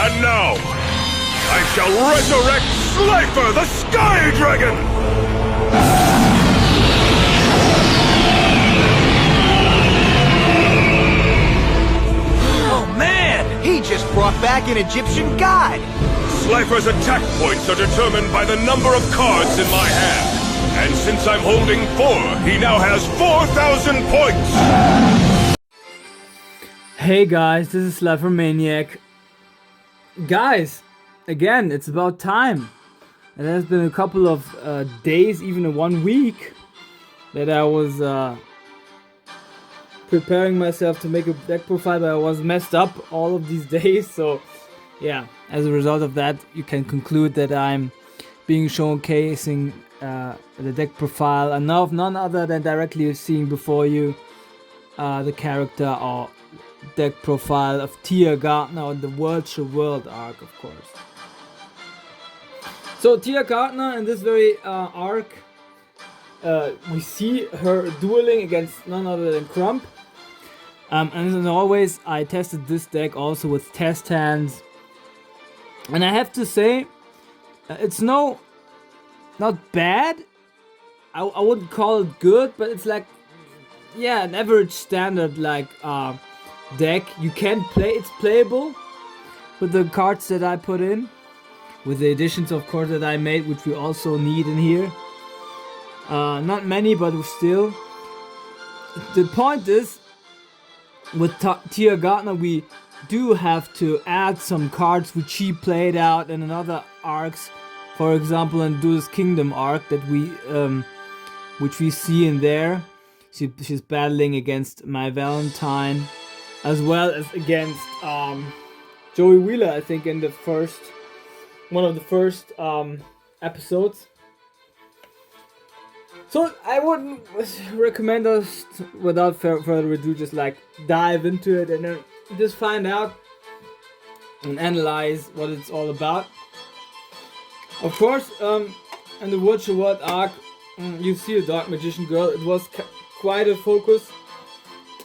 And now, I shall resurrect Slifer the Sky Dragon! Oh man, he just brought back an Egyptian god! Slifer's attack points are determined by the number of cards in my hand. And since I'm holding 4, he now has 4,000 points! Hey guys, this is Slifer Maniac. Guys, again, it's about time. It has been a couple of days, even 1 week, that I was preparing myself to make a deck profile, but I was messed up all of these days. So yeah, as a result of that, you can conclude that I'm being showcasing the deck profile and now of none other than directly seeing before you the character or deck profile of Tia Gardner on the World arc, of course. So Tia Gardner in this very arc, we see her dueling against none other than Crump. And as always, I tested this deck also with test hands, and I have to say, it's not bad. I wouldn't call it good, but it's like, yeah, an average standard like deck. You can play, it's playable with the cards that I put in, with the additions of course that I made, which we also need in here. Not many, but still. The point is, with Tia Gardner, we do have to add some cards which she played out in another arcs. For example, in Duelist Kingdom arc that which we see in there. She's battling against My Valentine, as well as against Joey Wheeler, I think, in the one of the first episodes. So I wouldn't recommend us, without further ado, just like dive into it and then just find out and analyze what it's all about. Of course, in the World arc, you see a Dark Magician Girl. It was quite a focus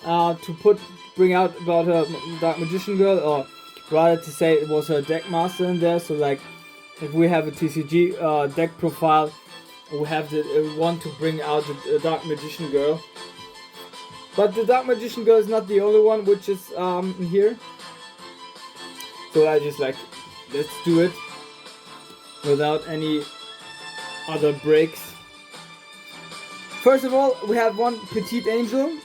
to bring out about her Dark Magician Girl, or rather to say it was her deck master in there. So like, if we have a TCG deck profile, we have the want to bring out the Dark Magician Girl. But the Dark Magician Girl is not the only one which is in here. So I just like, let's do it without any other breaks. First of all, we have one Petite Angel,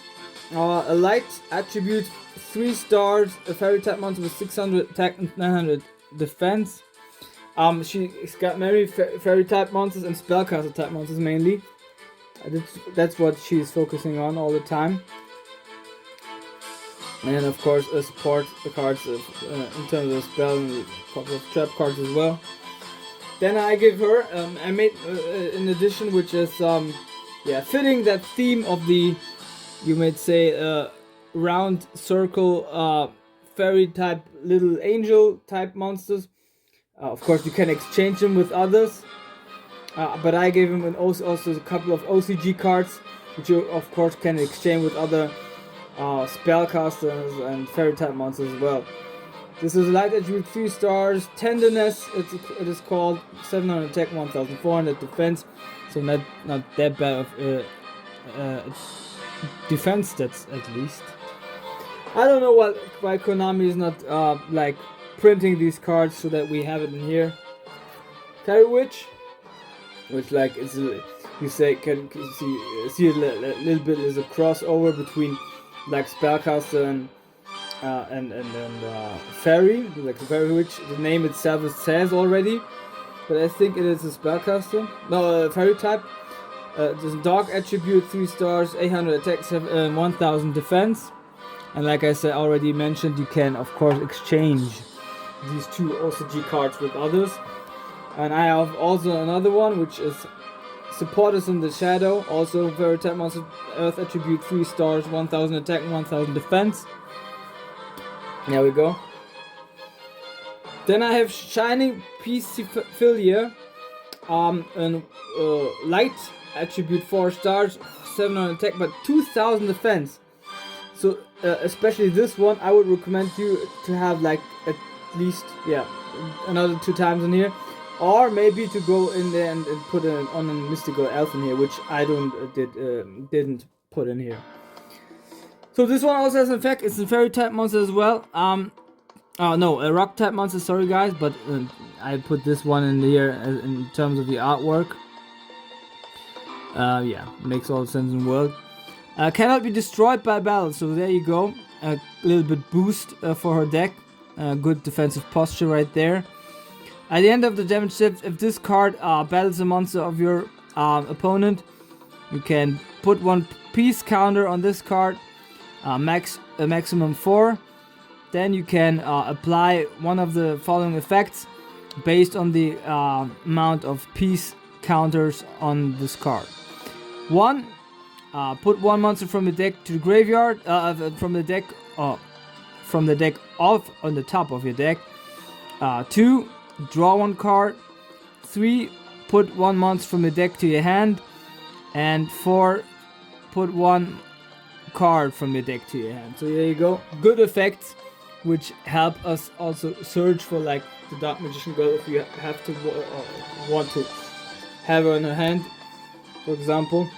a light attribute, 3 stars, a fairy type monster with 600 attack and 900 defense. She's got many fairy type monsters and spellcaster type monsters mainly. That's what she's focusing on all the time. And then of course support the cards in terms of spell and a couple of trap cards as well. Then I give her, I made an addition which is fitting that theme of the, you might say, round circle fairy type little angel type monsters. Of course you can exchange them with others, but I gave him also a couple of OCG cards which you of course can exchange with other spellcasters and fairy type monsters as well. This is light attribute, 3 stars, tenderness, it is called, 700 attack, 1400 defense, so not that bad of defense stats at least. I don't know why Konami is not like printing these cards so that we have it in here. Carry Witch, which like is you say can see a little bit is a crossover between like spellcaster and fairy, like Fairy Witch. The name itself says already, but I think it is a spellcaster. No, fairy type. There's a dog attribute, 3 stars, 800 attack, 1000 defense. And like I said already mentioned, you can of course exchange these 2 OCG cards with others. And I have also another one which is Supporters in the Shadow, also fairy type monster, earth attribute, 3 stars, 1000 attack and 1000 defense. There we go. Then I have Shining Peacephilia, and light attribute, 4 stars, 700 attack, but 2000 defense. So especially this one, I would recommend you to have like a least, yeah, another 2 times in here. Or maybe to go in there and put on a mystical elf in here, which I didn't put in here. So this one also has an effect. It's a fairy type monster as well. No, a rock type monster. Sorry guys, but I put this one in here in terms of the artwork. Yeah, makes all the sense in the world. Cannot be destroyed by battle. So there you go. A little bit boost for her deck. Good defensive posture right there. At the end of the damage step, if this card battles a monster of your opponent, you can put 1 piece counter on this card, maximum 4. Then you can apply one of the following effects based on the amount of piece counters on this card. 1, put 1 monster from the deck to the graveyard, from the deck off on the top of your deck. 2, draw 1 card. 3, put 1 monster from the deck to your hand. And 4, put 1 card from your deck to your hand. So there you go. Good effects, which help us also search for like the Dark Magician Girl if you have to want to have her in her hand, for example.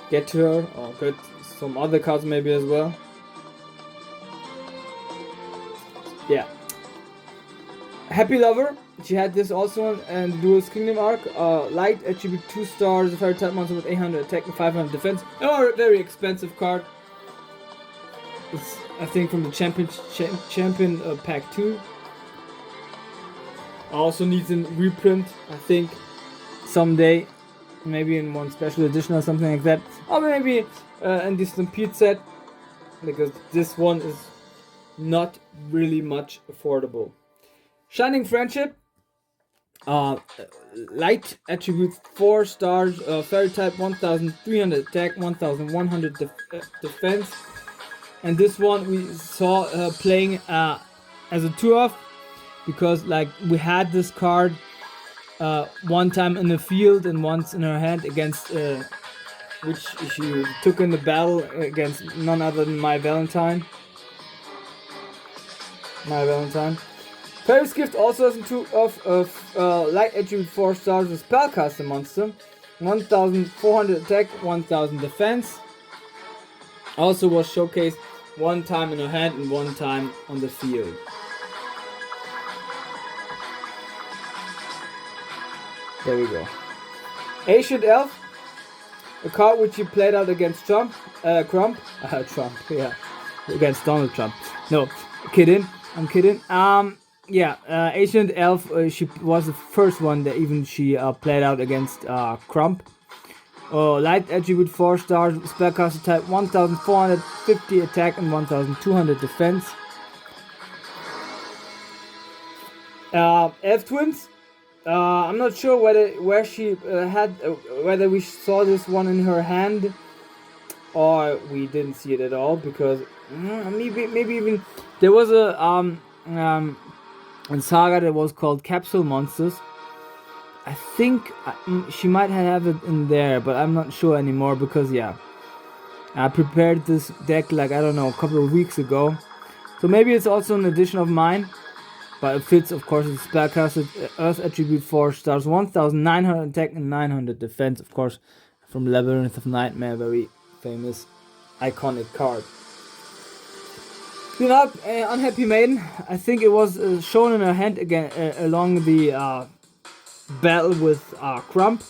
Get to her, or get some other cards maybe as well. Yeah. Happy Lover, she had this also in the Duelist Kingdom arc. Light attribute 2 stars, a fairy type monster with 800 attack and 500 defense. A very expensive card. It's, I think, from the champion pack 2. Also needs a reprint, I think, someday. Maybe in one special edition or something like that. Or maybe in the Stampede set. Because this one is not really much affordable. Shining Friendship. Light attribute 4 stars. Fairy type 1300 attack, 1100 defense. And this one we saw playing as a 2-off. Because like we had this card one time in the field and once in her hand against which she took in the battle against none other than My Valentine. Fairy's Gift also has a 2-off light attribute 4 stars with spellcaster monster, 1400 attack, 1000 defense. Also was showcased 1 time in her hand and 1 time on the field. There we go. Ancient Elf, a card which you played out against Crump, yeah, against Donald Trump. No, kidding. I'm kidding. Ancient Elf, she was the first one that even she played out against Crump. Light attribute 4 stars, spellcaster type 1450 attack and 1200 defense. Elf Twins. I'm not sure where she whether we saw this one in her hand or we didn't see it at all, because maybe even there was a saga that was called Capsule Monsters. I think she might have it in there, but I'm not sure anymore, because I prepared this deck like, I don't know, a couple of weeks ago. So maybe it's also an edition of mine. But it fits, of course, it's spellcaster, Earth attribute 4 stars, 1900 attack and 900 defense, of course, from Labyrinth of Nightmare, very famous, iconic card. You know, Unhappy Maiden, I think it was shown in her hand again along the battle with Crump.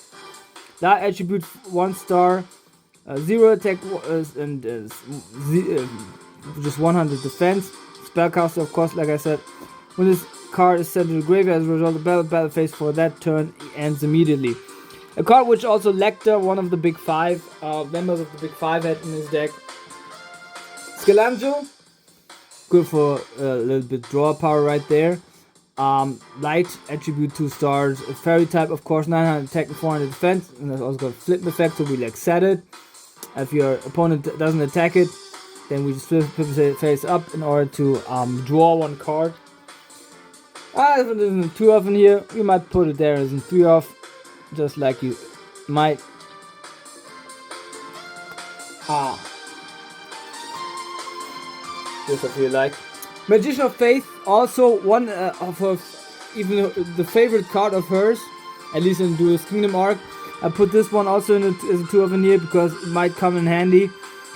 That attribute 1 star, 0 attack and just 100 defense. Spellcaster, of course, like I said. When this card is sent to the graveyard as a result of battle phase for that turn, ends immediately. A card which also Lecter, one of the big 5 members of the big 5, had in his deck. Skelangel, good for a little bit draw power right there. Light attribute 2 stars. A fairy type, of course, 900 attack and 400 defense. And there's also got a flip effect, so we like set it. If your opponent doesn't attack it, then we just flip it face up in order to draw 1 card. If it isn't 2-off in here, you might put it there as a 3-off, just like you might. Just if you like. Magician of Faith, also one of her, even the favorite card of hers, at least in Duelist Kingdom arc. I put this one also in as a 2 of an here because it might come in handy.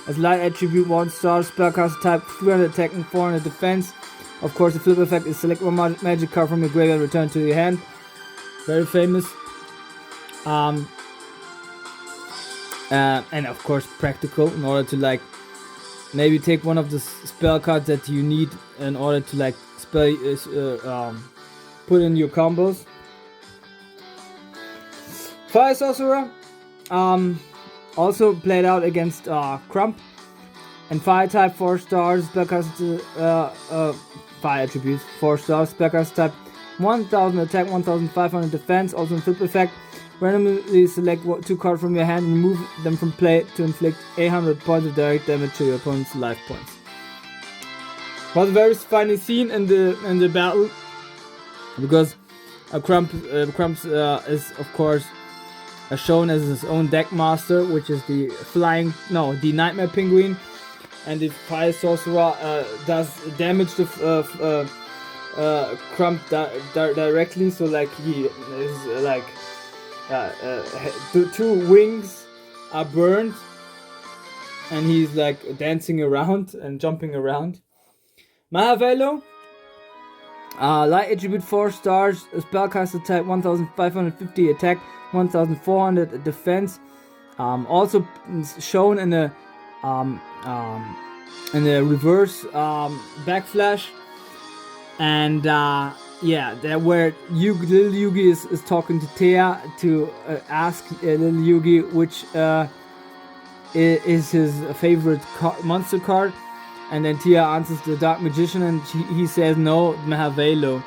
As light attribute, 1 star, spellcaster type, 300 attack and 400 defense. Of course, the flip effect is select one magic card from your graveyard, return to your hand. Very famous. And of course practical in order to like maybe take one of the spell cards that you need in order to like spell put in your combos. Fire Sorcerer also played out against Crump, and fire type 4 stars, spellcaster fire attributes 4 stars, spellcaster type 1000 attack, 1500 defense. Also in flip effect, randomly select 2 cards from your hand and remove them from play to inflict 800 points of direct damage to your opponent's life points. Was a very funny scene in the battle because Crump is of course shown as his own deck master, which is the the Nightmare Penguin, and the Fire Sorcerer does damage to Crump directly. So like he is like. The 2 wings are burned and he's like dancing around and jumping around. Mahavelo, light attribute 4 stars, spellcaster type 1550 attack, 1400 defense. Also shown in a reverse backflash, and yeah, that where little Yugi is talking to Thea to ask little Yugi which is his favorite monster card, and then Thea answers the Dark Magician, and he says no, Mahavelo,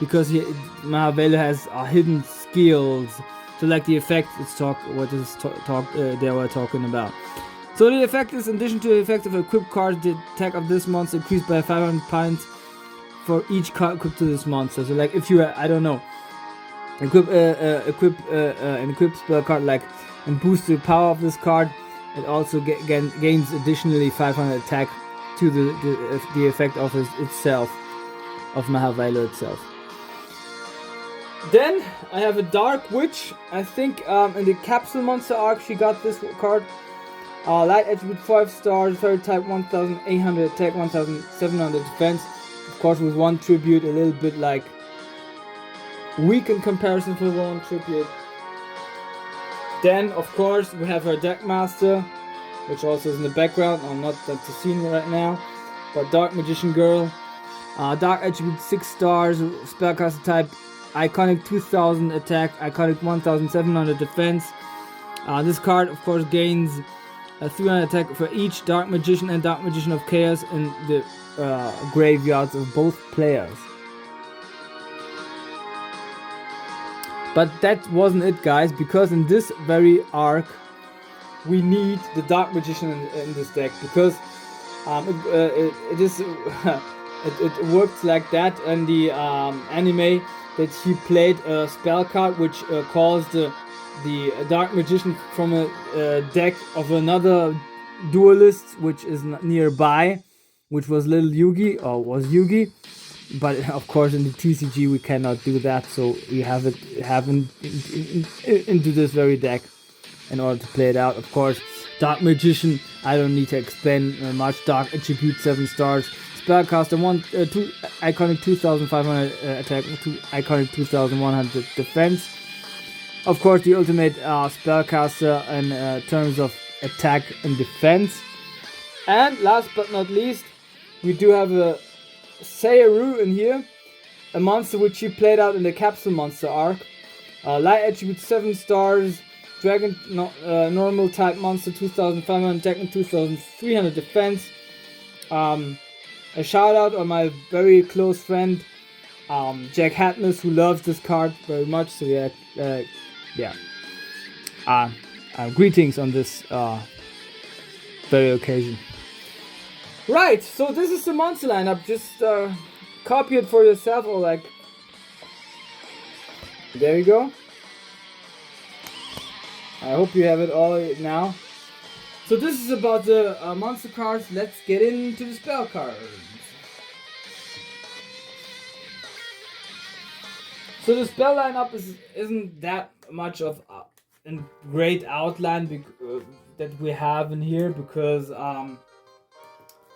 because Mahavelo has hidden skills. So like the effect is they were talking about. So the effect is, in addition to the effect of equipped cards, the attack of this monster increased by 500 points for each card equipped to this monster. So like if you equip an equipped spell card like and boost the power of this card, it also gains additionally 500 attack to the effect of itself, of Mahavelo itself. Then I have a Dark Witch. I think in the Capsule Monster arc she got this card. Light attribute 5 stars, fairy type 1800 attack, 1700 defense. Of course with 1 tribute, a little bit like weak in comparison to 1 tribute. Then of course we have our Deck Master, which also is in the background. I'm not that to see right now, but Dark Magician Girl. Dark attribute 6 stars, spellcaster type, iconic 2000 attack, iconic 1700 defense. This card of course gains a 300 attack for each Dark Magician and Dark Magician of Chaos in the graveyards of both players. But that wasn't it, guys, because in this very arc we need the Dark Magician in this deck, because it works like that in the anime, that he played a spell card which calls the Dark Magician from a deck of another duelist which is nearby, which was little Yugi, or was Yugi. But of course in the TCG we cannot do that, so we have it into this very deck in order to play it out. Of course, Dark Magician, I don't need to explain much. Dark attribute 7 stars, spellcaster 2 iconic 2500 attack, 2 iconic 2100 defense. Of course, the ultimate spellcaster in terms of attack and defense. And last but not least, we do have a Sayuru in here, a monster which he played out in the Capsule Monster arc. Light attribute 7 stars, dragon normal type monster, 2500 attack and 2300 defense. A shout out on my very close friend Jack Hatness, who loves this card very much. So greetings on this very occasion. Right, so this is the monster lineup. Just copy it for yourself, or like, there you go. I hope you have it all now. So this is about the monster cards. Let's get into the spell cards. So the spell lineup isn't that much of a great outline that we have in here, because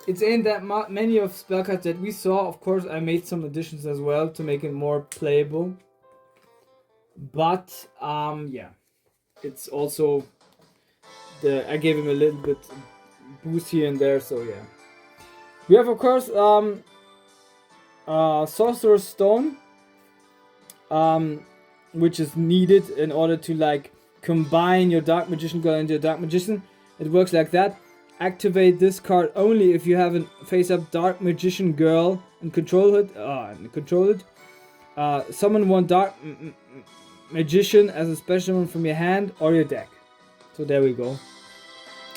it ain't that many of spell cards that we saw. Of course, I made some additions as well to make it more playable. But yeah, it's also I gave him a little bit boost here and there. So yeah, we have of course Sorcerer's Stone, which is needed in order to like combine your Dark Magician girl into a Dark Magician. It works like that. Activate this card only if you have a face-up Dark Magician girl and control it. Summon one Dark Magician as a special one from your hand or your deck. So there we go.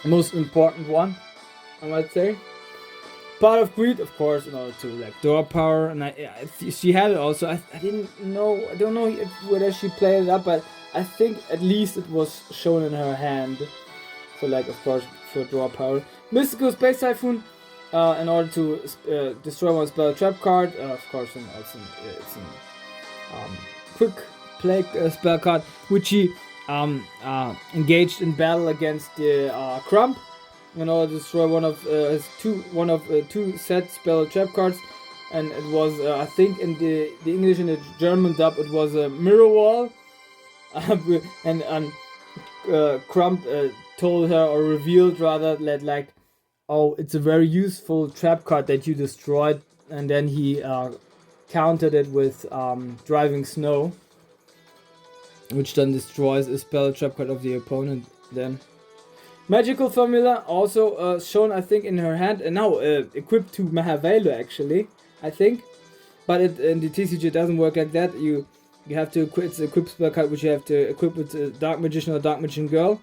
Most important one, I might say. Part of Greed, of course, in order to like draw power, and she had it also. I don't know whether she played it up, but I think at least it was shown in her hand. So like, of course, for draw power. Mystical Space Typhoon, in order to destroy one spell trap card. Of course, it's a quick play spell card, which she engaged in battle against the Crump in order to destroy one of two set spell trap cards. And it was I think in the English and the German dub it was a mirror wall. and Crump told her, or revealed rather, that like, oh, it's a very useful trap card that you destroyed, and then he countered it with Driving Snow, which then destroys a spell trap card of the opponent. Then Magical Formula, also shown I think in her hand, and now equipped to Mahavelu actually, I think, but in the TCG doesn't work like that. You have to it's equip spell card which you have to equip with Dark Magician or Dark Magician girl,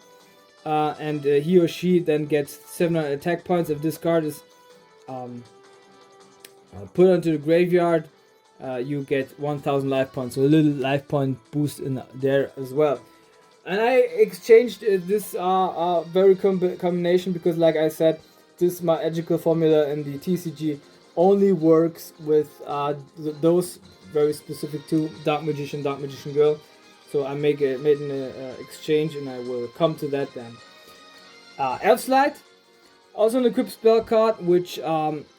and he or she then gets 700 attack points. If this card is put onto the graveyard, you get 1000 life points, so a little life point boost in there as well. And I exchanged this very combination because, like I said, this magical formula in the TCG only works with those very specific two, Dark Magician, Dark Magician Girl. So I made an exchange, and I will come to that then. Elf's Light, also an equipped spell card, which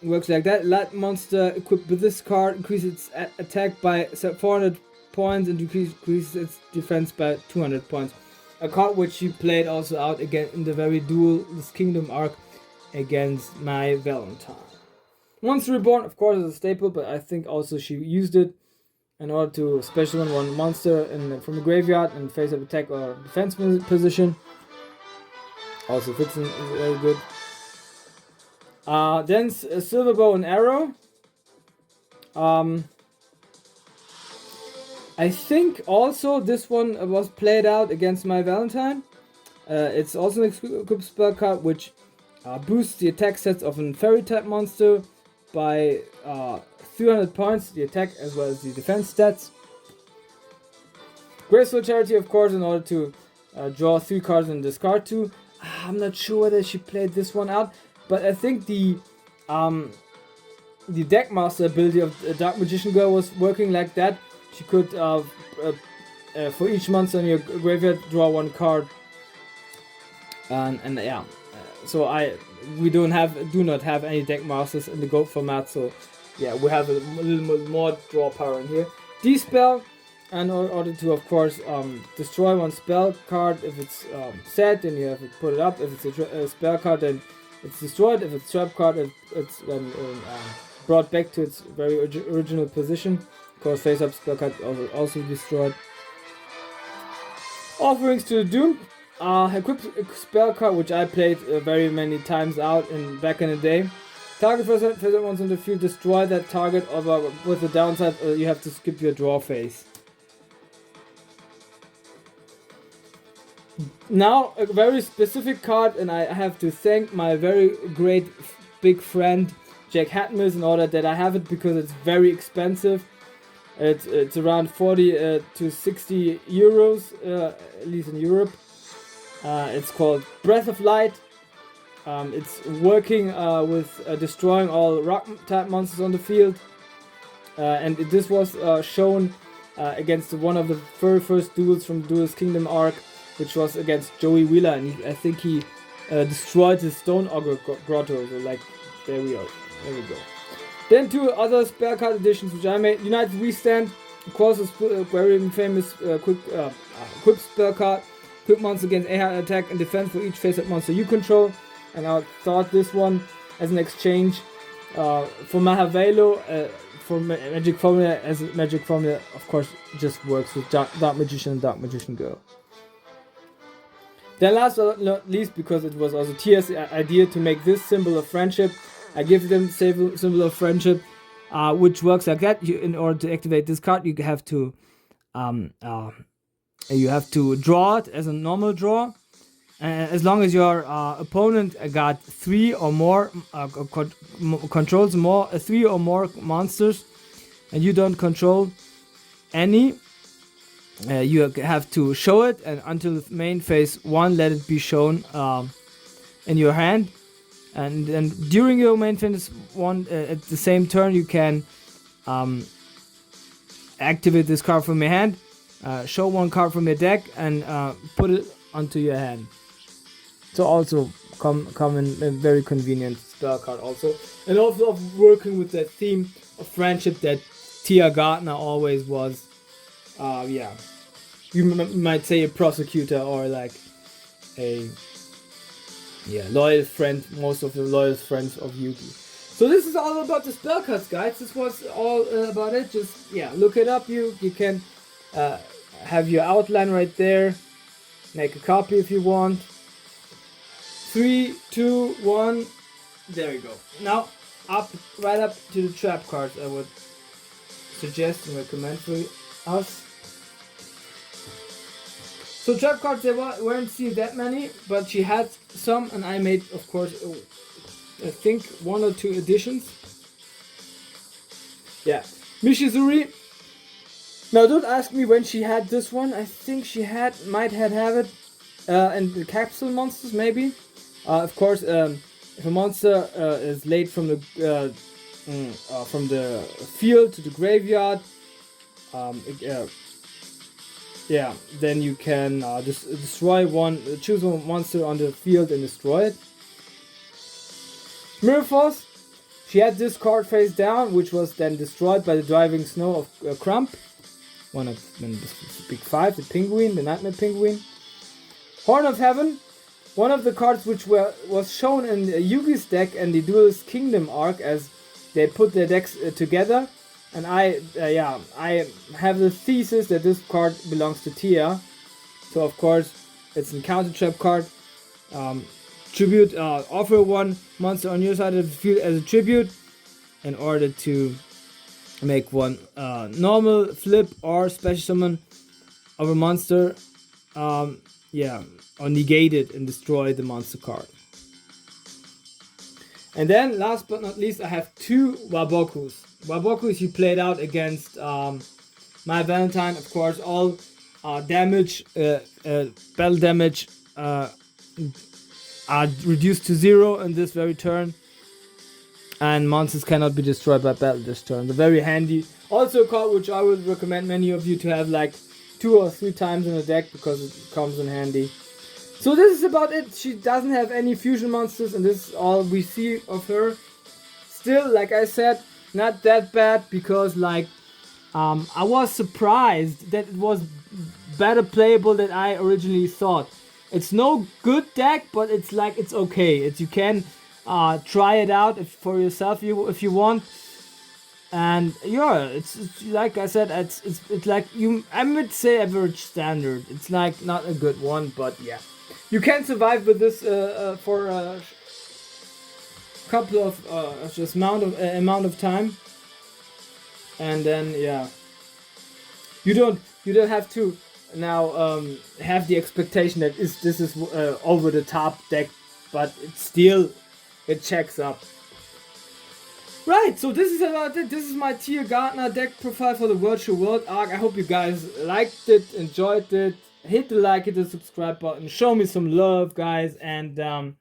works like that. Light monster equipped with this card increases its attack by 400 points and decreases its defense by 200 points. A card which she played also out again in the very duelist Kingdom arc against my Valentine. Monster Reborn, of course, is a staple, but I think also she used it in order to special one monster from the graveyard and face up attack or defense position. Also fits in very good. Then Silver Bow and Arrow. I think also this one was played out against my Valentine. It's also an equipped spell card which boosts the attack stats of a fairy type monster by 300 points, the attack as well as the defense stats. Graceful Charity, of course, in order to draw 3 cards and discard 2. I'm not sure whether she played this one out, but I think the Deckmaster ability of Dark Magician Girl was working like that. She could, for each monster in your graveyard, draw 1 card. And yeah, so we do not have any deck masters in the gold format. So yeah, we have a little more draw power in here. Dispel, in order to, of course, destroy 1 spell card. If it's set, then you have to put it up. If it's a spell card, then it's destroyed. If it's trap card, it's then brought back to its very original position. Of course, face up spell card also destroyed. Offerings to the Doom. Equipped spell card which I played very many times out back in the day. Target first once on the field, destroy that target, or with the downside you have to skip your draw phase. Now a very specific card, and I have to thank my very great big friend Jack Hatmus in order that I have it, because it's very expensive. It's around 40 to 60 euros, at least in Europe. It's called Breath of Light. It's working with destroying all rock type monsters on the field. And this was shown against one of the very first duels from Duelist Kingdom arc, which was against Joey Wheeler, and I think he destroyed his Stone Ogre Grotto. So like, there we go. Then two other spell card editions which I made. United We Stand, of course, is very famous quick spell card. Quick monster gains a high attack and defense for each face-up monster you control. And I thought this one as an exchange for Mahavelo, for Magic Formula, as a Magic Formula, of course, just works with Dark Magician and Dark Magician Girl. Then last but not least, because it was also Tia's idea to make this symbol of friendship, I give them symbol of friendship, which works like that. In order to activate this card, you have to draw it as a normal draw. As long as your opponent got 3 or more controls 3 or more monsters, and you don't control any, you have to show it, and until main phase 1, let it be shown in your hand. And then during your main phase 1, at the same turn, you can activate this card from your hand, show one card from your deck, and put it onto your hand. So also come in a very convenient spell card also. And also of working with that theme of friendship that Tia Gardner always was. You might say a prosecutor or like a loyal friend, most of the loyal friends of Yugi. So this is all about the spell cards, guys. This was all about it. Just look it up. You can have your outline right there. Make a copy if you want. 3, 2, 1. There we go. Now right up to the trap cards. I would suggest and recommend for us. So trap cards, there weren't seen that many, but she had some, and I made, of course, I think 1 or 2 editions. Yeah, Mishizuri. Now don't ask me when she had this one. I think she might have it in the capsule monsters, maybe. Of course, if a monster is laid from the field to the graveyard, then you can choose one monster on the field and destroy it. Mirror Force, she had this card face down, which was then destroyed by the driving snow of Crump, one of the big 5, the penguin, the nightmare penguin. Horn of Heaven, one of the cards which was shown in Yugi's deck and the Duelist Kingdom arc as they put their decks together. And I have the thesis that this card belongs to Tia. So of course it's a counter trap card. Tribute, offer one monster on your side of the field as a tribute in order to make one normal flip or special summon of a monster. Or negate it and destroy the monster card. And then last but not least, I have 2 Wabokus. Wabokus you played out against My Valentine, of course. All damage, battle damage are reduced to 0 in this very turn. And monsters cannot be destroyed by battle this turn. They're very handy. Also a card which I would recommend many of you to have like 2 or 3 times in a deck because it comes in handy. So this is about it. She doesn't have any fusion monsters, and this is all we see of her. Still, like I said, not that bad because I was surprised that it was better playable than I originally thought. It's no good deck, but it's okay. You can try it out for yourself if you want. And it's like I said, it's like I would say average standard. It's like not a good one, but yeah. You can survive with this for a couple of just amount of time, and then you don't have to now have the expectation that this is over the top deck, but it checks up. Right, so this is about it. This is my Tia Gardner deck profile for the Virtual World arc. I hope you guys liked it, enjoyed it. Hit the like, hit the subscribe button, show me some love, guys, and I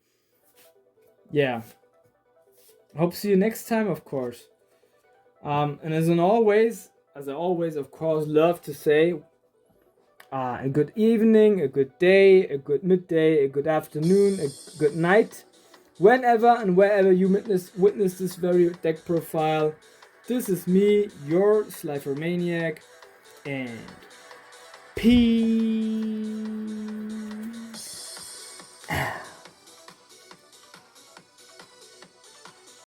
hope to see you next time, of course. And as always, as I always, of course, love to say, a good evening, a good day, a good midday, a good afternoon, a good night, whenever and wherever you witness this very deck profile. This is me, your Slifer Maniac, and peace.